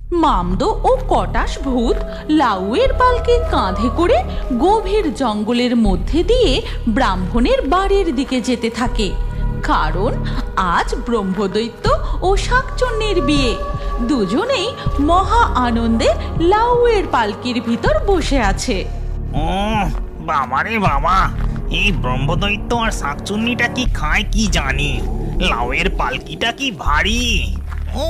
মামদো ও কটাস ভূত লাউয়ের পালকে কাঁধে করে গভীর জঙ্গলের মধ্যে দিয়ে ব্রাহ্মণের বাড়ির দিকে যেতে থাকে, কারণ আজ ব্রহ্মদৈত্য ও শাকচুন্নির বিয়ে। দুজনেই মহা আনন্দে লাউয়ের পালকির ভিতর বসে আছে। ও বাবা রে বাবা, এই ব্রহ্মদৈত্য আর শাকচুন্নিটা কি খায় কি জানি, লাউয়ের পালকিটা কি ভারী। ও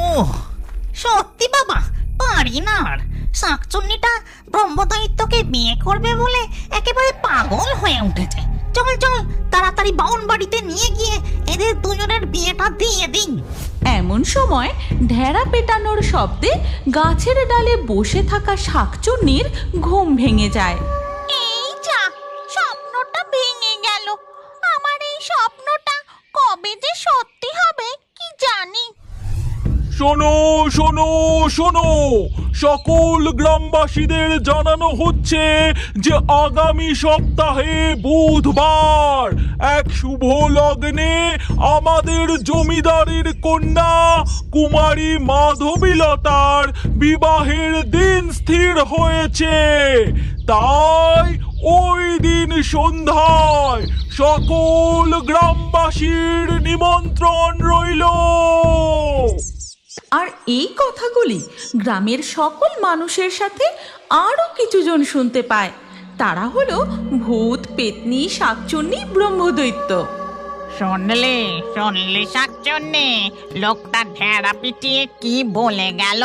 সত্যি বাবা, পারি না আর। শাকচুন্নিটা ব্রহ্মদৈত্যকে বিয়ে করবে বলে একেবারে পাগল হয়ে উঠেছে। চল চল, তাড়াতাড়ি বাউন বাড়িতে নিয়ে গিয়ে এদের দুজনের বিয়েটা দিয়ে দিন। এমন সময় ঢেড়া পেটানোর শব্দে গাছের ডালে বসে থাকা শাকচুন্নির ঘুম ভেঙে যায়। এই যা, স্বপ্নটা ভেঙে গেল। আমার এই স্বপ্নটা কবে যে সত্যি হবে কি জানি। শোনো শোনো শোনো, সকল গ্রামবাসীদের জানানো হচ্ছে যে আগামী সপ্তাহে বুধবার এক শুভ লগ্নে আমাদের জমিদারের কন্যা কুমারী মাধবীলতার বিবাহের দিন স্থির হয়েছে। তাই ওই দিন সন্ধ্যায় সকল গ্রামবাসীর নিমন্ত্রণ রইল। আর এই কথাগুলি গ্রামের সকল মানুষের সাথে আরও কিছুজন শুনতে পায়। তারা হলো ভূত, পেতনি, শাকচুন্নি, ব্রহ্মদৈত্য। শুনলে শুনলে শাকচুন্নি, লোকটা ঢেড়া পিটিয়ে কি বলে গেল?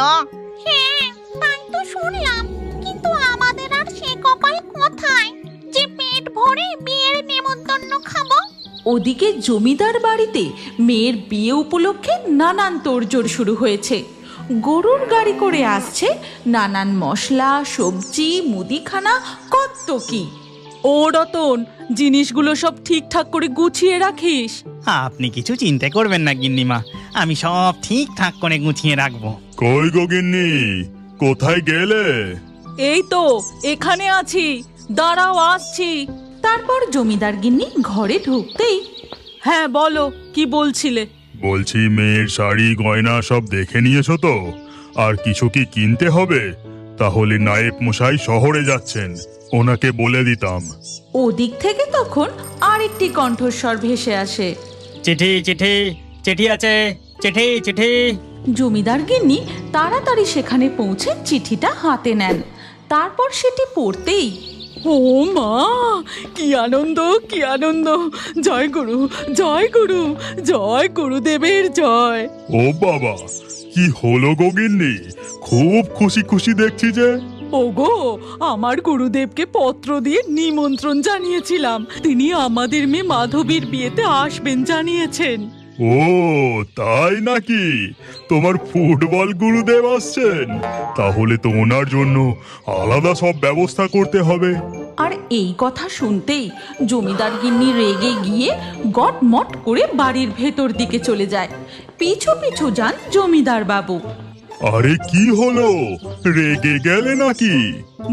হ্যাঁ, তাই তো শুনলাম, কিন্তু আমাদের আর সে কপাল কোথায় যে পেট ভরে বিয়ের নেমন্তন্ন খাবো। ওদিকে জমিদার বাড়িতে মেয়ের বিয়ে উপলক্ষে নানান তোড়জোড় শুরু হয়েছে। গরুর গাড়ি করে আসছে নানান মশলা, সবজি, মুদিখানা, কত কি। ও রতন, জিনিসগুলো সব ঠিকঠাক করে গুছিয়ে রাখিস। আপনি কিছু চিন্তা করবেন না গিন্নিমা, আমি সব ঠিকঠাক করে গুছিয়ে রাখবো। কই গো গিন্নি, কোথায় গেলে? এই তো এখানে আছি, দাঁড়াও আসছি। তারপর জমিদার গিন্নি ঘরে ঢুকতেই, হ্যাঁ বলো, কি বলছিলে? বলছি মেয়ের শাড়ি গয়না সব দেখে নিয়েছো তো? আর কিছু কি কিনতে হবে? তাহলে নায়েব মশাই শহরে যাচ্ছেন, ওনাকে বলে দিতাম। ওদিক থেকে তখন আরেকটি কণ্ঠস্বর ভেসে আসে, চিঠি চিঠি চিঠি আছে, চিঠি চিঠি। জমিদার গিন্নি তাড়াতাড়ি সেখানে পৌঁছে চিঠিটা হাতে নেন। তারপর সেটি পড়তেই, ও মা, কি আনন্দ, কি আনন্দ! জয় গুরু, জয় গুরু, জয় গুরুদেবের জয়। ও বাবা, কি হলো গো গিন্নি? খুব খুশি খুশি দেখছি যে। ওগো, আমার গুরুদেবকে পত্র দিয়ে নিমন্ত্রণ জানিয়েছিলাম, তিনি আমাদের মেয়ে মাধবীর বিয়েতে আসবেন জানিয়েছেন। ও তাই নাকি? তোমার ফুটবল গুরুদেব আসছেন? তাহলে তো ওনার জন্য আলাদা সব ব্যবস্থা করতে হবে। আর এই কথা শুনতেই জমিদার গিন্নি রেগে গিয়ে গটমট করে বাড়ির ভেতর দিকে চলে যায়। পিছু পিছু যান জমিদার বাবু। আরে কি হলো, রেগে গেলে নাকি?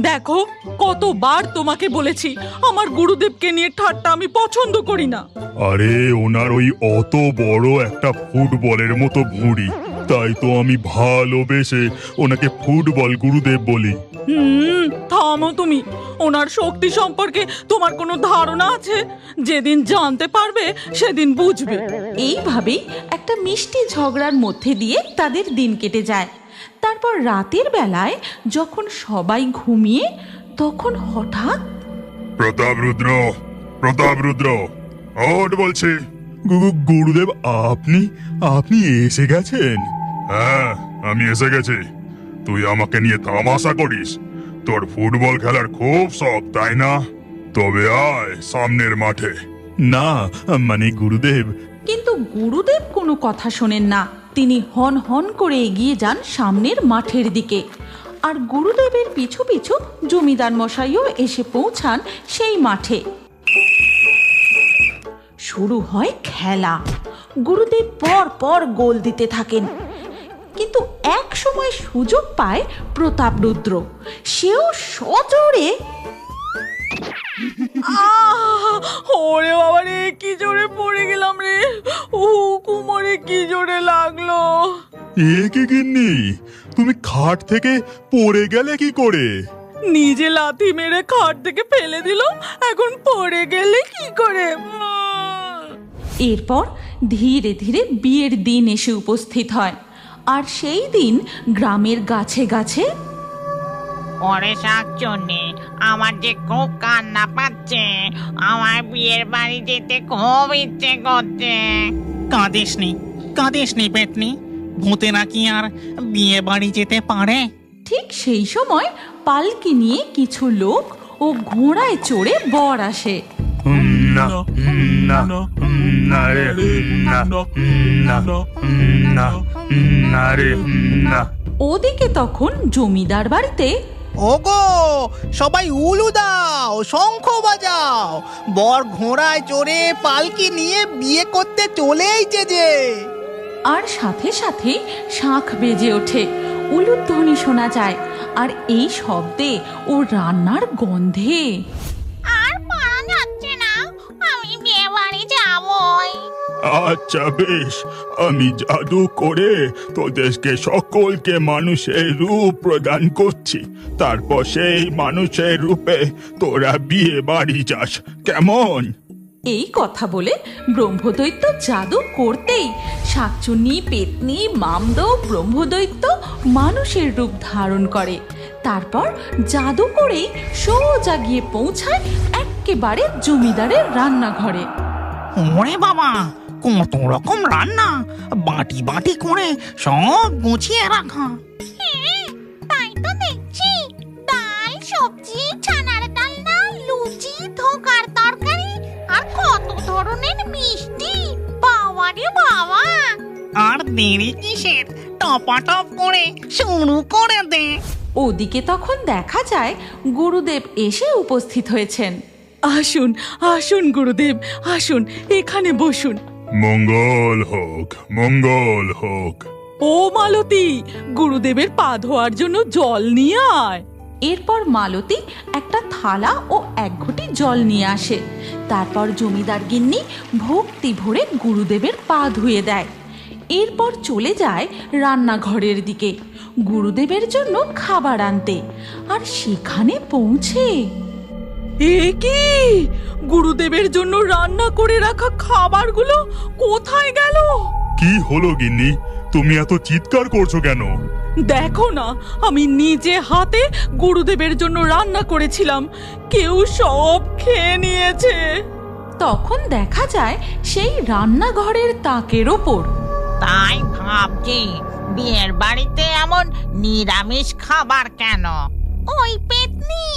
দেখো, কতবার তোমাকে বলেছি আমার গুরুদেবকে নিয়ে ঠাট্টা আমি পছন্দ করি না। আরে ওনার ওই অত বড় একটা ফুটবলের মতো ভুঁড়ি, তাই তো আমি ভালোবেসে ওনাকে ফুটবল গুরুদেব বলি। থামো তুমি। ওনার শক্তি সম্পর্কে তোমার কোনো ধারণা আছে? যেদিন জানতে পারবে সেদিন বুঝবে। এইভাবেই একটা মিষ্টি ঝগড়ার মধ্যে দিয়ে তাদের দিন কেটে যায়। তারপর রাতের বেলায় যখন সবাই ঘুমিয়ে, তখন হঠাৎ, প্রতাপ রুদ্র, প্রতাপ রুদ্র, ওঠ বলছি। গুরুদেব, আপনি আপনি এসে গেছেন? হ্যাঁ, আমি এসে গেছি। তুই আমাকে নিয়ে তামাশা করিস? তোর ফুটবল খেলার খুব শখ, তাই না? তবে আয় সামনের মাঠে। না মানে গুরুদেব। কিন্তু গুরুদেব কোনো কথা শোনেন না। তিনি হন হন করে এগিয়ে যান সামনের মাঠের দিকে। আর গুরুদেবের পিছু পিছু জমিদার মশাইও এসে পৌঁছান সেই মাঠে। শুরু হয় খেলা। গুরুদেব পর পর গোল দিতে থাকেন, কিন্তু এক সময় সুযোগ পায় প্রতাপ রুদ্র। সেও সজোরে ওরে বাবা রে, কি জোরে পড়ে গেলাম রে। ও কুমোরে, কি জোরে লাগলো। এ কি গিন্নি, তুমি খাট থেকে পড়ে গেলে কি করে? নিজে লাথি মেরে খাট থেকে ফেলে দিল, এখন পড়ে গেলে কি করে। এরপর ধীরে ধীরে বিয়ের দিন এসে উপস্থিত হয়। আর সেই দিন গ্রামের গাছে গাছে ওরে শাকচুন্নি, আমার যে খুব কান্না পাচ্ছে, আমার বিয়ের বাড়ি যেতে খুব ইচ্ছে করছে। কাঁদিস নি পেতনি, ভূতেরা কি আর বিয়ে বাড়ি যেতে পারে? ঠিক সেই সময় পালকি নিয়ে কিছু লোক ও ঘোড়ায় চড়ে বর আসে। না না না রে না না না না রে না। ওদিকে তখন জমিদার বাড়িতে ওগো, সবাই উলু দাও, শঙ্খ বাজাও, বর ঘোড়ায় চড়ে পালকি নিয়ে বিয়ে করতে চলেইছে যে। আর সাথে সাথে শাঁখ বেজে ওঠে, উলুধ্বনি শোনা যায়, আর এই শব্দে ও রান্নার গন্ধে আর পারা যাচ্ছে না, আমি বিয়ে বাড়ি যাবই। আচ্ছা বেশ, আমি জাদু করে তোদেরকে সকলকে মানুষের রূপ প্রদান করছি। তারপর সেই মানুষের রূপে তোরা বিয়ে বাড়ি যাস, কেমন? এই কথা বলে ব্রহ্মদৈত্য জাদু করতেই শাকচুন্নি, পেতনি, মামদ ব্রহ্মদৈত্য মানুষের রূপ ধারণ করে। তারপর জাদু করেই সোজা গিয়ে পৌঁছায় একেবারে জমিদারের রান্নাঘরে। ওরে বাবা, কত রকম রান্না, বাটি বাটি করে সব গুছিয়ে রাখা। তাই তো দেখছি, ডাল, সবজি, ছানার ডালনা, লুচি, ধোকার তরকারি, আর কত ধরনের মিষ্টি। বাবা রে বাবা! আর দেরি কিসের, টপাটপ করে শুরু করে দে। ওদিকে তখন দেখা যায় গুরুদেব এসে উপস্থিত হয়েছেন। আসুন আসুন গুরুদেব, আসুন, এখানে বসুন। মঙ্গল হোক, মঙ্গল হোক। ও মালতী, গুরুদেবের পা ধোয়ার জন্য জল নিয়ে আয়। এরপর মালতী একটা থালা ও এক ঘটি জল নিয়ে আসে। তারপর জমিদার গিন্নি ভক্তি ভরে গুরুদেবের পা ধুয়ে দেয়। এরপর চলে যায় রান্নাঘরের দিকে গুরুদেবের জন্য খাবার আনতে। আর সেখানে পৌঁছে এ কি, গুরুদেবের জন্য রান্না করে রাখা খাবারগুলো কোথায় গেল? কি হলো গিন্নি, তুমি এত চিৎকার করছো কেন? দেখো না, আমি নিজে হাতে গুরুদেবের জন্য রান্না করেছিলাম, কেউ সব খেয়ে নিয়েছে। তখন দেখা যায় সেই রান্নাঘরের তাকের ওপর তাই ভাবছি, বিয়ের বাড়িতে এমন নিরামিষ খাবার কেন? ওই পেতনি,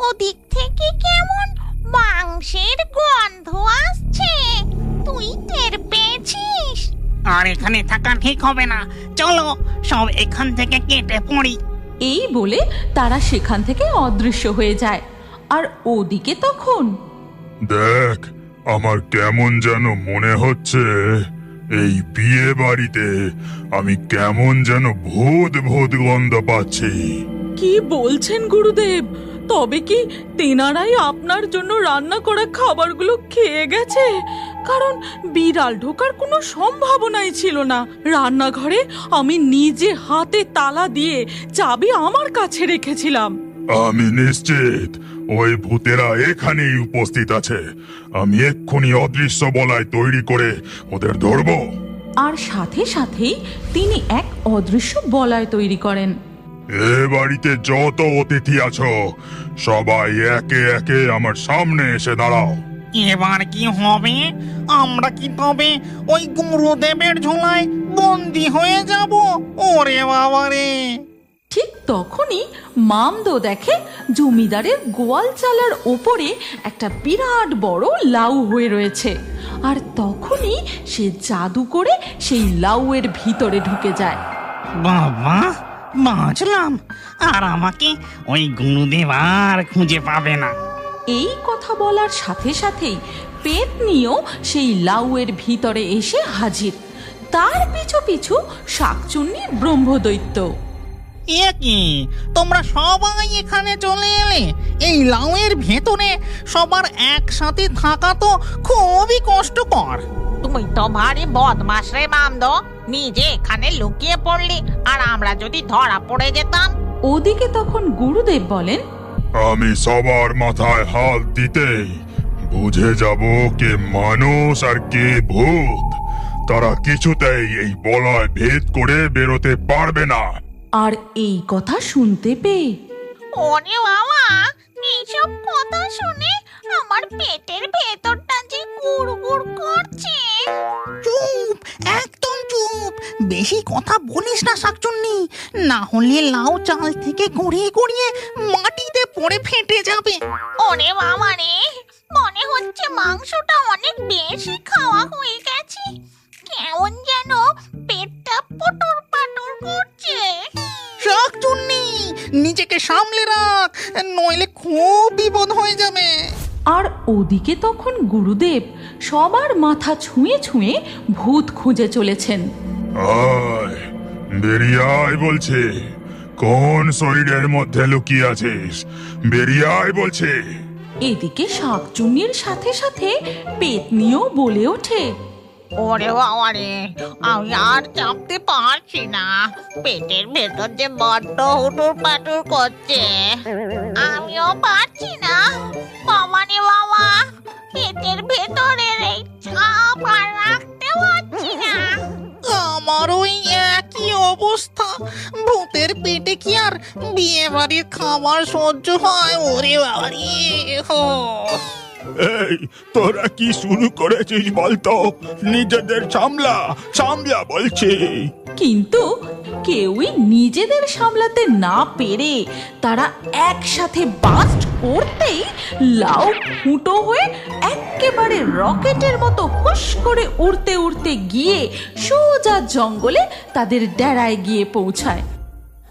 ওদিক থেকে কেমন মাংসের গন্ধ আসছে, তুই টের পেয়েছিস? আর এখানে থাকা ঠিক হবে না, চলো সব এখান থেকে কেটে পড়ি। এই বলে তারা সেখান থেকে অদৃশ্য হয়ে যায়। আর ওদিকে তখন দেখ, আমার কেমন যেন মনে হচ্ছে এই বিয়ে বাড়িতে আমি কেমন যেন ভূত ভূত গন্ধ পাচ্ছি। কি বলছেন গুরুদেব? তবে কি তেনারাই আপনার জন্য রান্না করা খাবারগুলো খেয়ে গেছে? কারণ বিড়াল ঢোকার কোনো সম্ভাবনাই ছিল না। রান্নাঘরে আমি নিজে হাতে তালা দিয়ে চাবি আমার কাছে রেখেছিলাম। আমি নিশ্চিত ওই ভূতেরা এখানেই উপস্থিত আছে। আমি এক্ষুনি অদৃশ্য বলয় তৈরি করে ওদের ধরবো। আর সাথে সাথেই তিনি এক অদৃশ্য বলয় তৈরি করেন। এ বাড়িতে যত অতিথি আছো, সবাই একে একে আমার সামনে এসে দাঁড়াও। এবার কি হবে? আমরা কি তবে ওই গুরুদেবের ঝোলায় বন্দি হয়ে যাব? ওরে বাবা রে! ঠিক তখনই মামদো দেখে জমিদারের গোয়াল চালার ওপরে একটা বিরাট বড় লাউ হয়ে রয়েছে। আর তখনই সে জাদু করে সেই লাউয়ের ভিতরে ঢুকে যায়। বাবা, বাঁচলাম, আর আমাকে ওই গুরুদেব আর খুঁজে পাবে না। এই কথা বলার সাথে সাথেই পেতনিও সেই লাউয়ের ভিতরে এসে হাজির। তার পিছু পিছু শাকচুন্নি ব্রহ্মদৈত্য। এ কি, তোমরা সবাই এখানে চলে এলে? এই লাউয়ের ভেতরে সবার একসাথে থাকা তো খুবই কষ্টকর। তুই তো ভারী বদমাস রে মামদো, নিজে এখানে লুকিয়ে পড়লি, আর আমরা যদি ধরা পড়ে যেতাম? ওদিকে তখন গুরুদেব বলেন, আমি সবার মাথায় হাত দিতেই বুঝে যাব কে মানুষ আর কে ভূত। তারা কিছুতেই এই বলয় ভেদ করে বেরোতে পারবে না। আর এই কথা শুনতে পেয়ে ওরে বাবা, এইসব কথা শুনে আমার পেটের ভেতরটা যে গুড়গুড় করছে। চুপ, একদম চুপ, বেশি কথা বলিস না শাকচুন্নি, না হলে লাউ চাল থেকে গড়িয়ে গড়িয়ে মাটিতে পড়ে ফেটে যাবে। ওরে বাবা রে, মনে হচ্ছে মাংসটা অনেক বেশি খাওয়া হয়ে গেছে। কেমন যেন পেটটা পটর পাটর করছে। শাকচুন্নি, নিজেকে সামলে রাখ, নইলে খুব বিপদ হয়ে যাবে। আর ওদিকে তখন গুরুদেব সবার মাথা ছুঁয়ে ছুঁয়ে ভূত খুঁজে চলেছেন। আয়, বেরিয়ে আয় বলছে। কোন শরীরের মধ্যে লুকিয়ে আছিস? বেরিয়ে আয় বলছে। এদিকে শাকচুন্নির সাথে সাথে পেতনিও বলে ওঠে, ওরে বাবা রে, আমি আর চাপতে পারছি না, পেটের ভেতর যে বড্ড হুটুর পাটুর করছে। আমিও পারছি না, বাবা রে বাবা, পেটের ভেতরের এই চাপ আর রাখতে পারছি না। আমার ওই একই অবস্থা। ভূতের পেটে কি আর বিয়ে বাড়ির খাবার সহ্য হয়? ওরে বাবারে, এই, তোরা কি শুরু করেছিস বলতো? নিজেদের সামলা, সামলা বলছি। কিন্তু কেউই নিজেদের সামলাতে না পেরে তারা একসাথে বাস্ট করতেই লাউ ফুটো হয়ে একেবারে রকেটের মতো হুশ করে উড়তে উড়তে গিয়ে সোজা জঙ্গলে তাদের ডেরায় গিয়ে পৌঁছায়।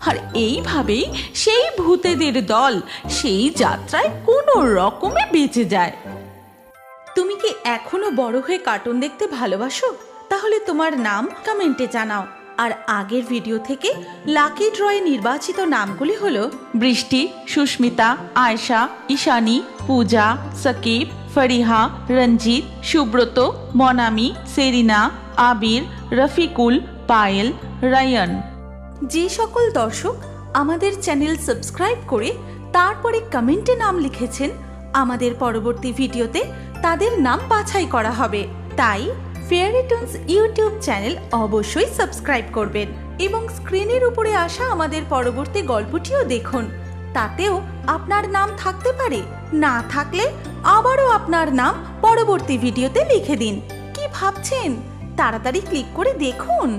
আর এইভাবেই সেই ভূতেদের দল সেই যাত্রায় কোনো রকমে বেঁচে যায়। তুমি কি এখনো বড় হয়ে কার্টুন দেখতে ভালোবাসো? তাহলে তোমার নাম কমেন্টে জানাও। আর আগের ভিডিও থেকে লাকি ড্রয়ে নির্বাচিত নামগুলি হলো বৃষ্টি, সুস্মিতা, আয়শা, ঈশানী, পূজা, সাকিব, ফরিহা, রঞ্জিত, সুব্রত, মনামি, সেরিনা, আবির, রফিকুল, পায়েল, রায়ান। যে সকল দর্শক আমাদের চ্যানেল সাবস্ক্রাইব করে তারপরে কমেন্টে নাম লিখেছেন, আমাদের পরবর্তী ভিডিওতে তাদের নাম বাছাই করা হবে। তাই ফেয়ারি টুনস ইউটিউব চ্যানেল অবশ্যই সাবস্ক্রাইব করবেন এবং স্ক্রিনের উপরে আসা আমাদের পরবর্তী গল্পটিও দেখুন। তাতেও আপনার নাম থাকতে পারে, না থাকলে আবারও আপনার নাম পরবর্তী ভিডিওতে লিখে দিন। কি ভাবছেন? তাড়াতাড়ি ক্লিক করে দেখুন।